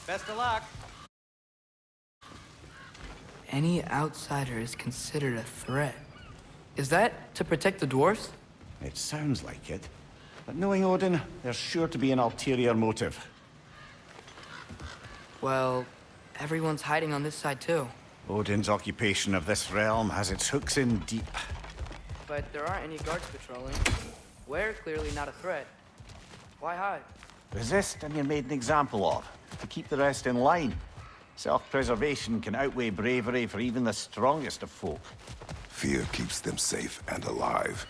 Best of luck. Any outsider is considered a threat. Is that to protect the dwarves? It sounds like it. But knowing Odin, there's sure to be an ulterior motive. Well, everyone's hiding on this side too. Odin's occupation of this realm has its hooks in deep. But there aren't any guards patrolling. We're clearly not a threat. Why hide? Resist and you're made an example of, to keep the rest in line. Self-preservation can outweigh bravery for even the strongest of folk. Fear keeps them safe and alive.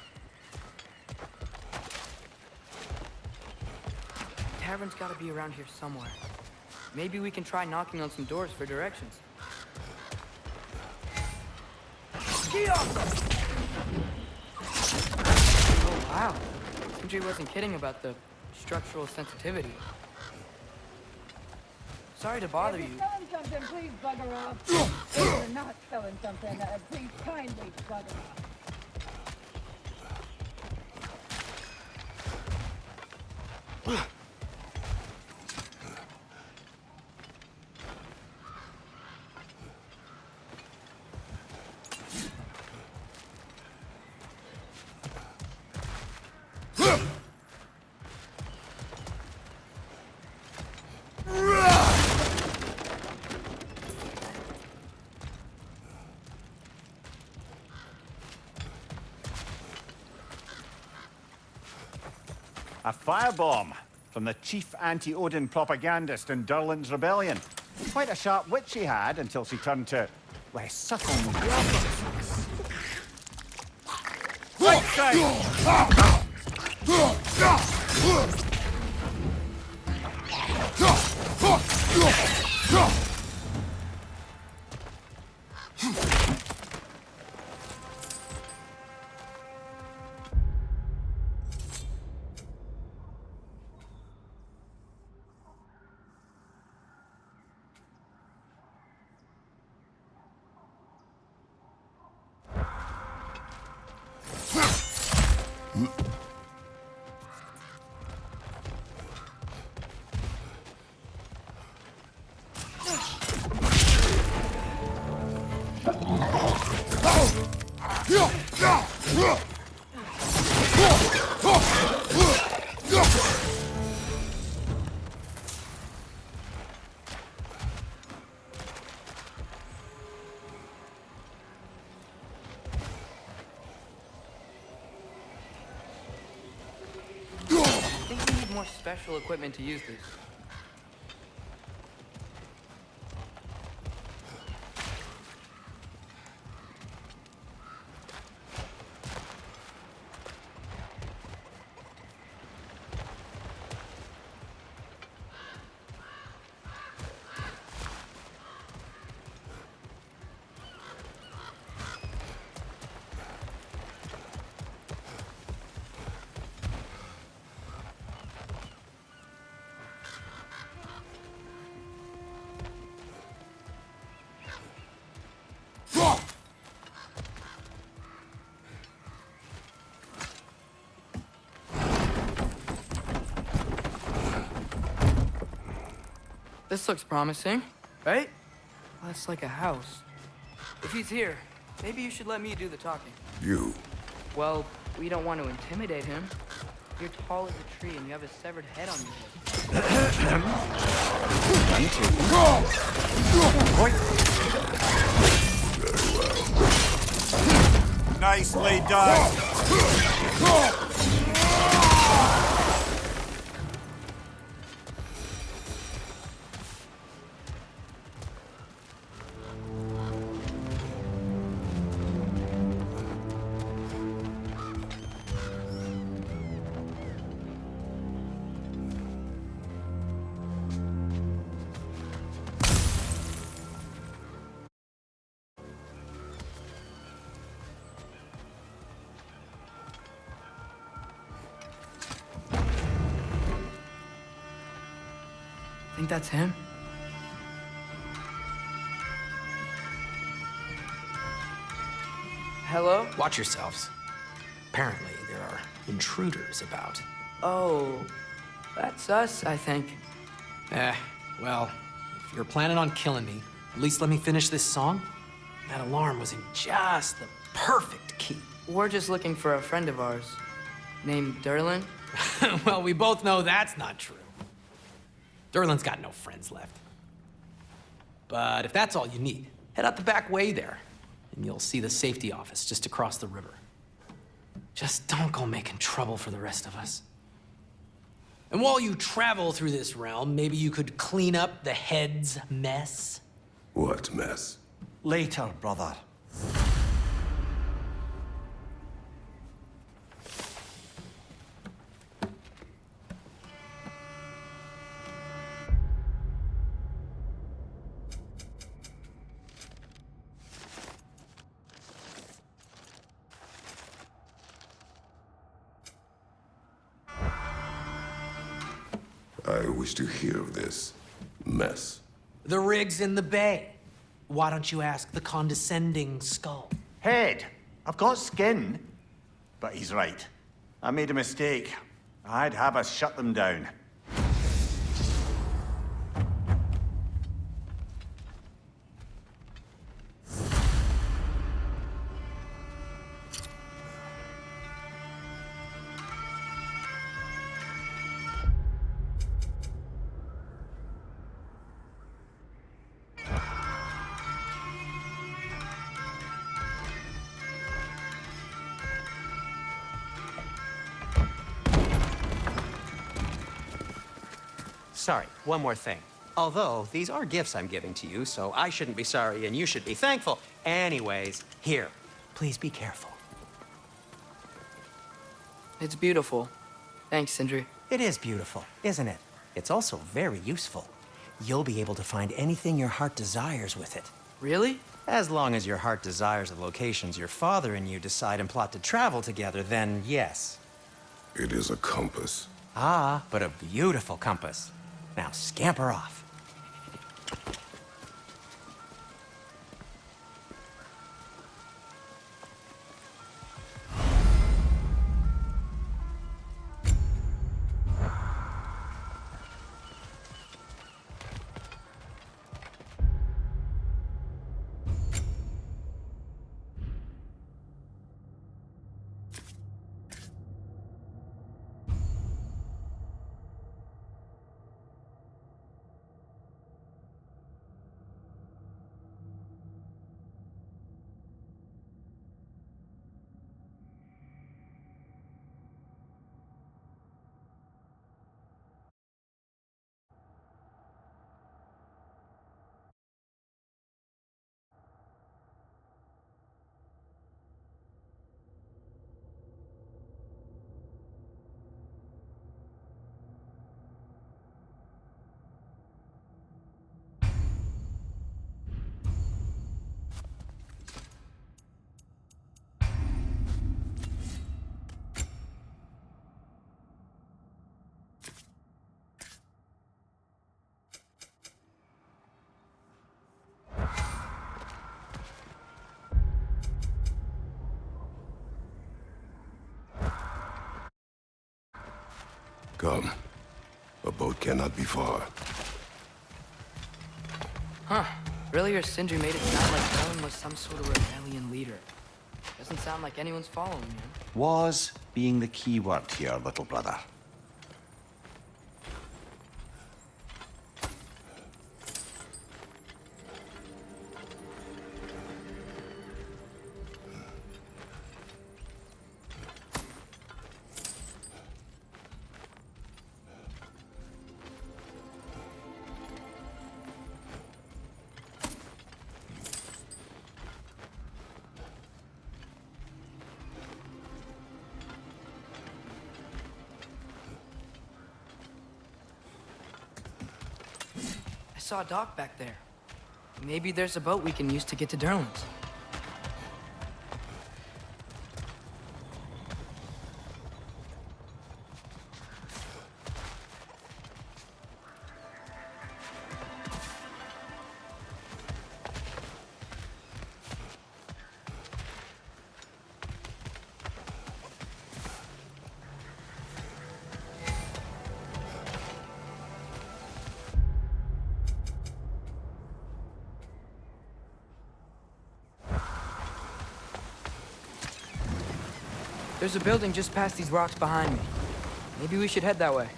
Tavern's gotta be around here somewhere. Maybe we can try knocking on some doors for directions. Oh wow. Sindri wasn't kidding about the structural sensitivity. Sorry to bother you. If you're selling something, please bugger off. If you're not selling something, please kindly bugger off. A firebomb from the chief anti-Odin propagandist in Durlin's rebellion. Quite a sharp wit she had until she turned to less subtle weapons. Right side! I think we need more special equipment to use this. This looks promising, right? Well, that's like a house. If he's here, maybe you should let me do the talking. You. Well, we don't want to intimidate him. You're tall as a tree and you have a severed head on your head. Nicely done! Think that's him? Hello? Watch yourselves. Apparently, there are intruders about. Oh, that's us, I think. Well, you were planning on killing me, at least let me finish this song. That alarm was in just the perfect key. We're just looking for a friend of ours named Derlin. Well, we both know that's not true. Derlin's got no friends left. But if that's all you need, head out the back way there, and you'll see the safety office just across the river. Just don't go making trouble for the rest of us. And while you travel through this realm, maybe you could clean up the head's mess? What mess? Later, brother. I wish to hear of this mess. The rig's in the bay. Why don't you ask the condescending skull? Head, I've got skin. But he's right. I made a mistake. I'd have us shut them down. Sorry, one more thing. Although, these are gifts I'm giving to you, so I shouldn't be sorry and you should be thankful. Anyways, here, please be careful. It's beautiful. Thanks, Sindri. It is beautiful, isn't it? It's also very useful. You'll be able to find anything your heart desires with it. Really? As long as your heart desires the locations your father and you decide and plot to travel together, then yes. It is a compass. Ah, but a beautiful compass. Now scamper off. Come. A boat cannot be far. Huh. Earlier, Sindri made it sound like Helen was some sort of rebellion leader. Doesn't sound like anyone's following him. Was being the key word here, little brother. I saw a dock back there. Maybe there's a boat we can use to get to Derlin's. There's a building just past these rocks behind me. Maybe we should head that way.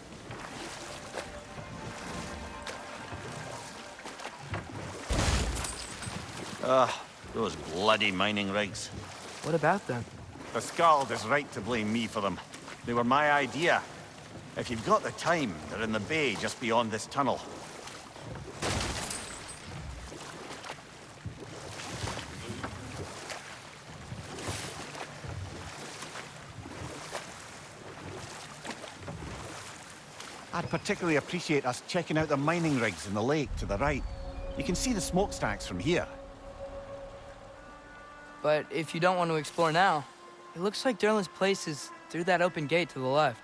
Those bloody mining rigs. What about them? The Skald is right to blame me for them. They were my idea. If you've got the time, they're in the bay just beyond this tunnel. I'd particularly appreciate us checking out the mining rigs in the lake to the right. You can see the smokestacks from here. But if you don't want to explore now, it looks like Durlin's place is through that open gate to the left.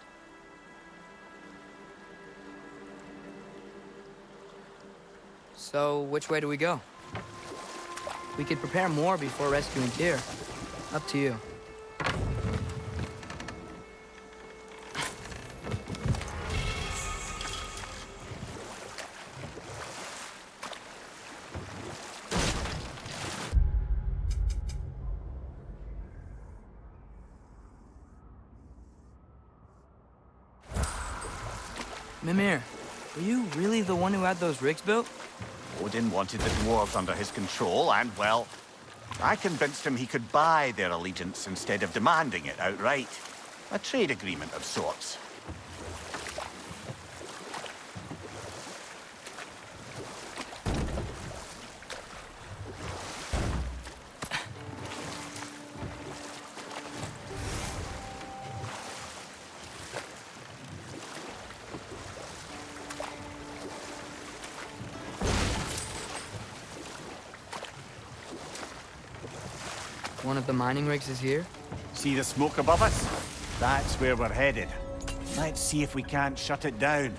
So, which way do we go? We could prepare more before rescuing Tyr. Up to you. Mimir, were you really the one who had those rigs built? Odin wanted the dwarves under his control, and, well, I convinced him he could buy their allegiance instead of demanding it outright. A trade agreement of sorts. One of the mining rigs is here? See the smoke above us? That's where we're headed. Let's see if we can't shut it down.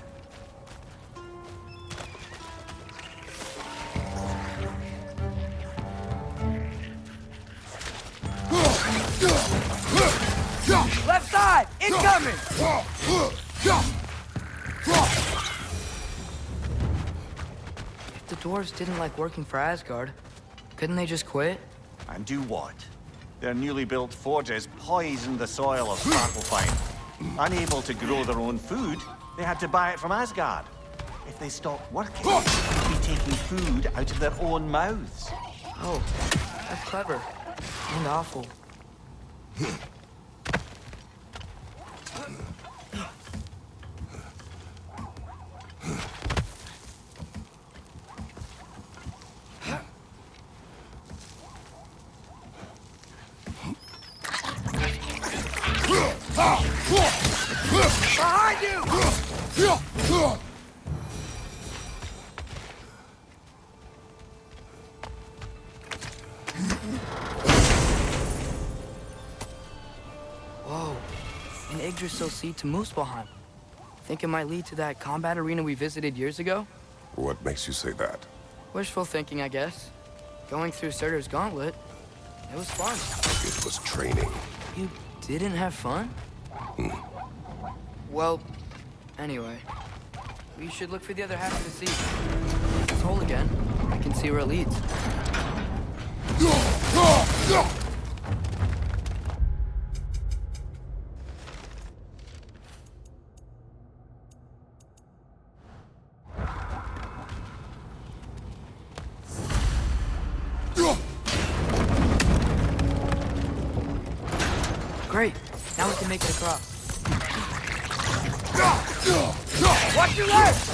Left side! Incoming! If the dwarves didn't like working for Asgard, couldn't they just quit? And do what? Their newly built forges poisoned the soil of Svartalfheim. Unable to grow their own food, they had to buy it from Asgard. If they stopped working, they'd be taking food out of their own mouths. Oh, that's clever. And awful. Behind you! Whoa, an Yggdrasil seed to Muspelheim. Think it might lead to that combat arena we visited years ago? What makes you say that? Wishful thinking, I guess. Going through Surtur's gauntlet, it was fun. It was training. You didn't have fun? Well, anyway, we should look for the other half of the seed. This hole again. I can see where it leads. Great. Now we can make it across. Watch your left!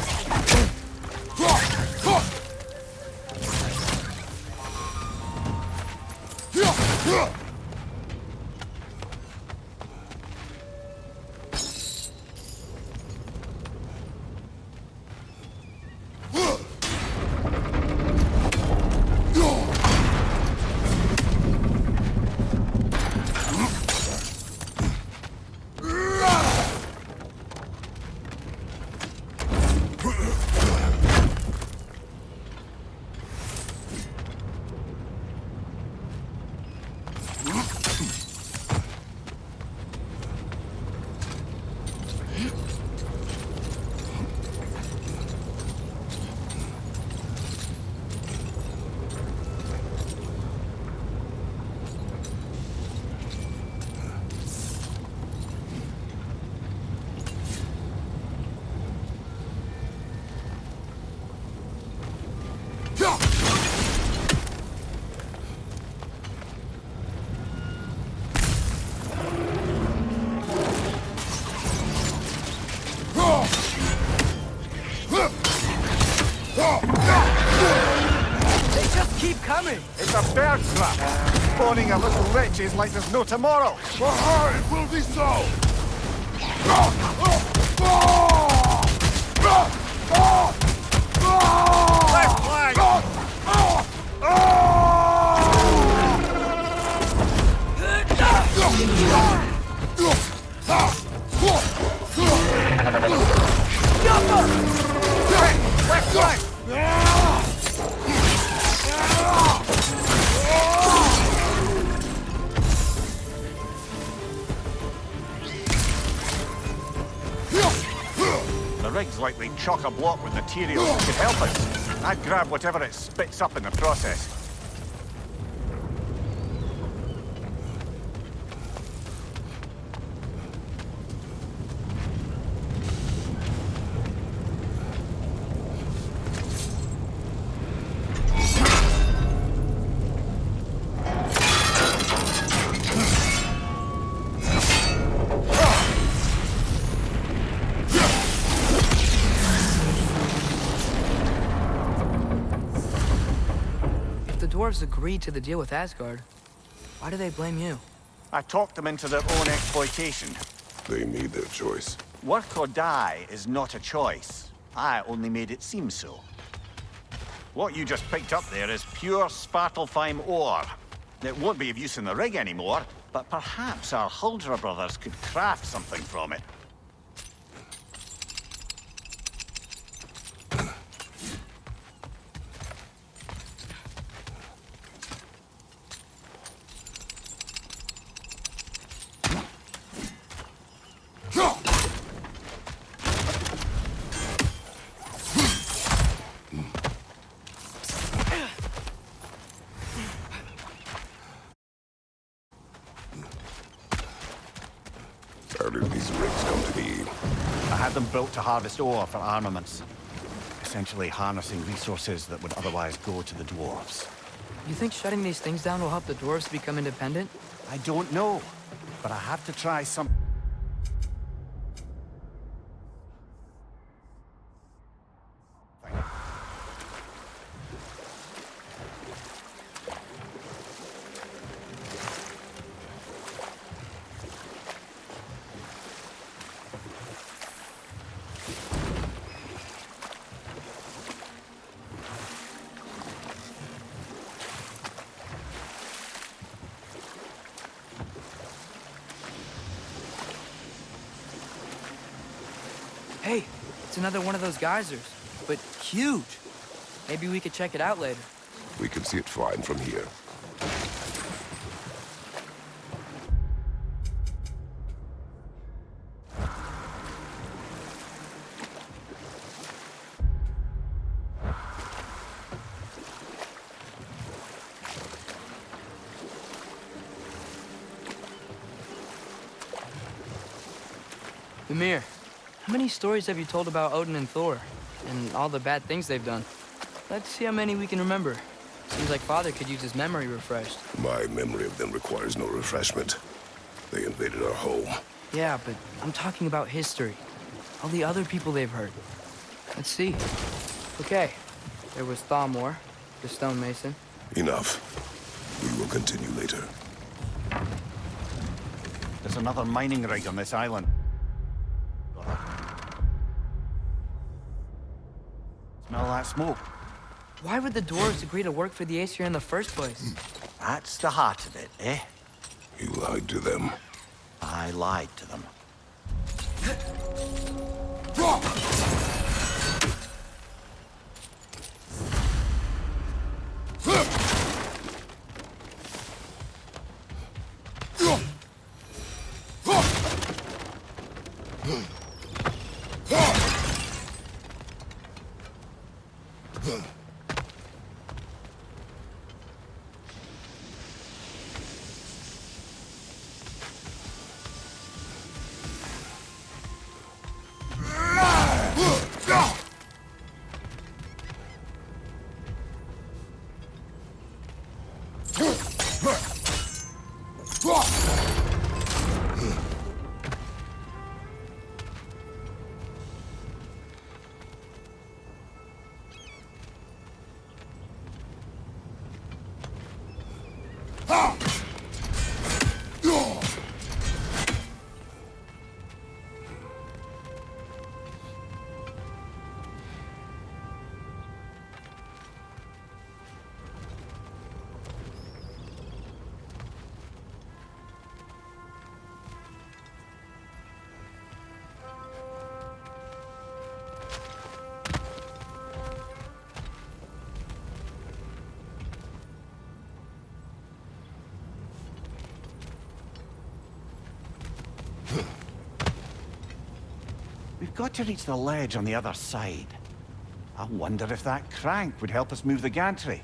coming! It's a bear trap! Spawning a little witches like there's no tomorrow! For her, it will be so! Left flank! Left flank! The rig's likely chock-a-block with materials that could help us. I'd grab whatever it spits up in the process. The dwarves agreed to the deal with Asgard. Why do they blame you? I talked them into their own exploitation. They made their choice. Work or die is not a choice. I only made it seem so. What you just picked up there is pure Svartalfheim ore. It won't be of use in the rig anymore, but perhaps our Huldra brothers could craft something from it. How did these rigs come to be? I had them built to harvest ore for armaments. Essentially harnessing resources that would otherwise go to the dwarves. You think shutting these things down will help the dwarves become independent? I don't know, but I have to try some... Hey, it's another one of those geysers, but huge. Maybe we could check it out later. We can see it fine from here. Ymir, how many stories have you told about Odin and Thor? And all the bad things they've done? Let's see how many we can remember. Seems like Father could use his memory refreshed. My memory of them requires no refreshment. They invaded our home. Yeah, but I'm talking about history. All the other people they've hurt. Let's see. Okay, there was Thalmor, the stonemason. Enough. We will continue later. There's another mining rig on this island. Smell that smoke? Why would the dwarves agree to work for the Aesir in the first place? That's the heart of it, eh? You lied to them. I lied to them. We've got to reach the ledge on the other side. I wonder if that crank would help us move the gantry.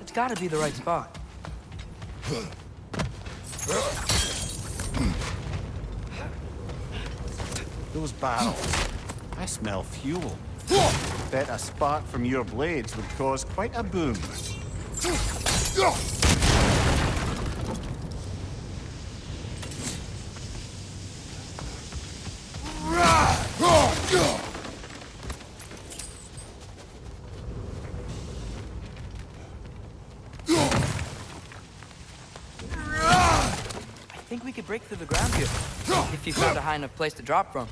It's gotta be the right spot. Those barrels. I smell fuel. Bet a spark from your blades would cause quite a boom. I think we could break through the ground here, if you found a high enough place to drop from.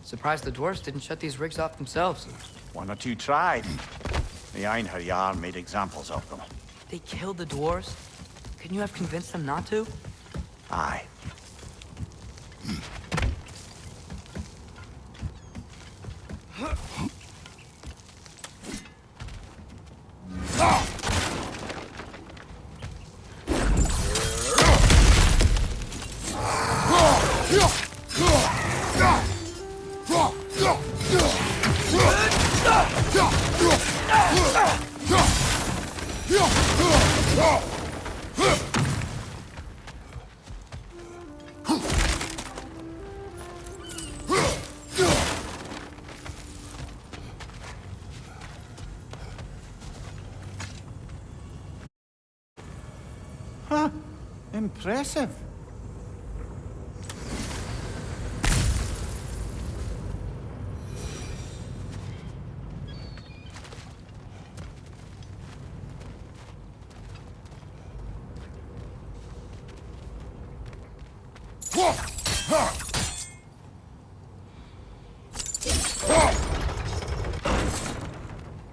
Surprised the dwarves didn't shut these rigs off themselves. One or two tried. The Einherjar made examples of them. They killed the dwarves? Couldn't you have convinced them not to? Aye. Huh. Impressive.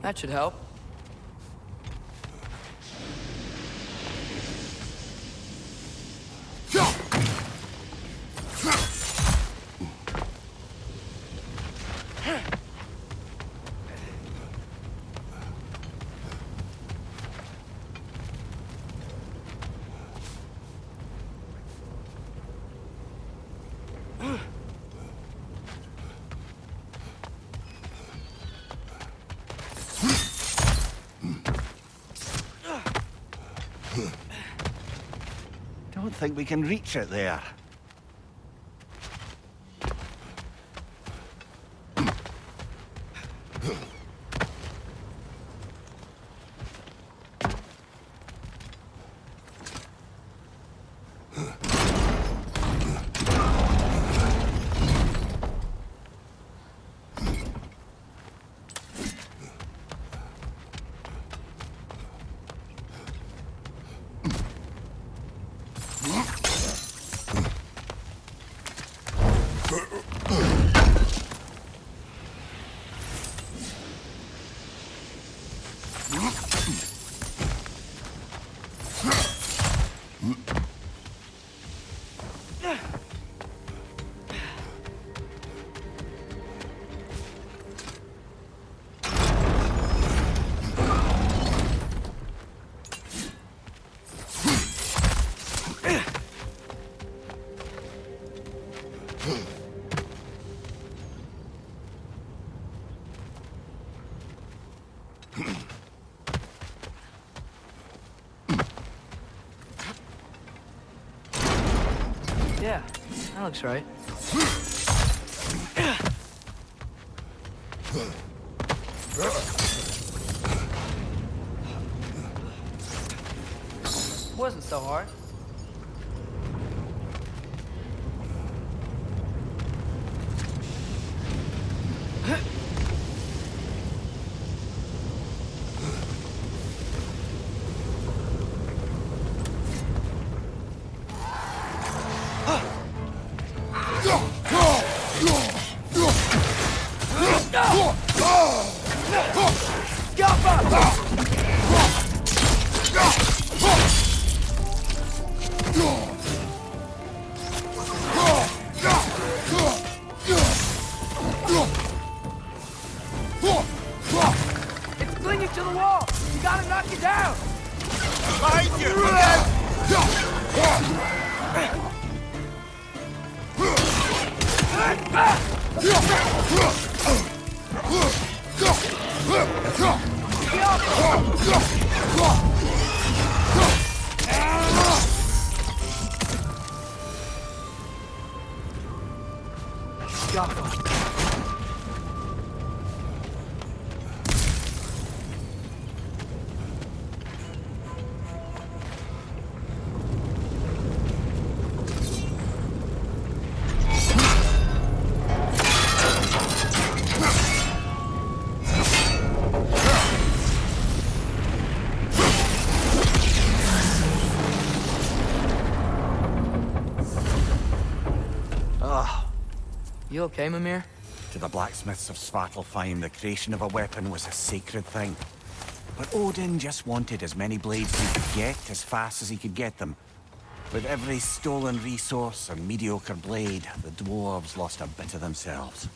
That should help. Don't think we can reach it there. Yeah, that looks right. Wasn't so hard. It's clinging to the wall! You gotta knock it down! Behind you! You okay, Mimir? To the blacksmiths of Svartalfheim, the creation of a weapon was a sacred thing. But Odin just wanted as many blades as he could get, as fast as he could get them. With every stolen resource and mediocre blade, the dwarves lost a bit of themselves.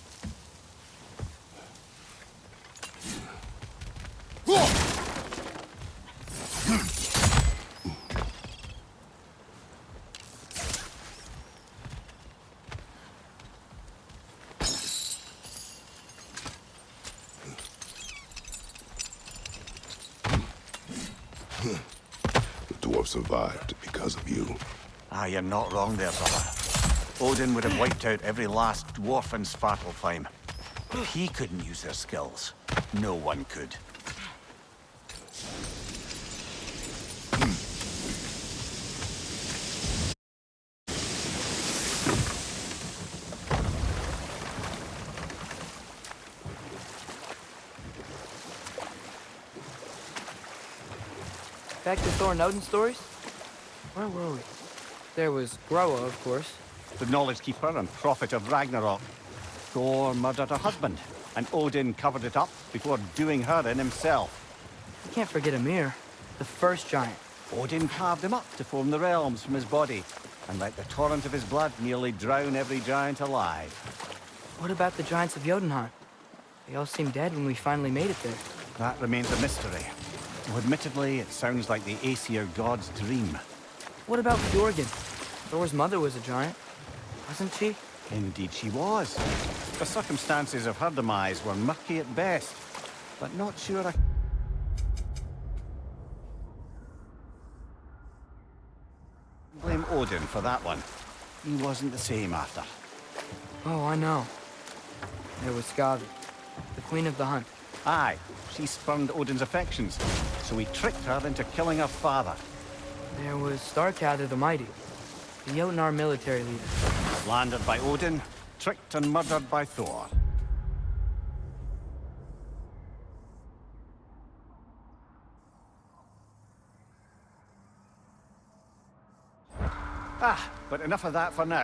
The dwarf survived because of you. Ah, you're not wrong there, brother. Odin would have wiped out every last dwarf in Svartalfheim. If he couldn't use their skills, no one could. Back to Thor and Odin stories? Where were we? There was Groa, of course. the knowledge keeper and prophet of Ragnarök. Thor murdered her husband, and Odin covered it up before doing her in himself. You can't forget Ymir, the first giant. Odin carved him up to form the realms from his body, and let the torrent of his blood nearly drown every giant alive. What about the giants of Jotunheim? They all seemed dead when we finally made it there. That remains a mystery. Though admittedly, it sounds like the Aesir god's dream. What about Fjorgyn? Thor's mother was a giant, wasn't she? Indeed she was. The circumstances of her demise were murky at best, but not sure I... blame Odin for that one. He wasn't the same after. Oh, I know. There was Skavi, the queen of the hunt. Aye, she spurned Odin's affections, so he tricked her into killing her father. There was Starkadr the Mighty, the Jotnar military leader. Slandered by Odin, tricked and murdered by Thor. But enough of that for now.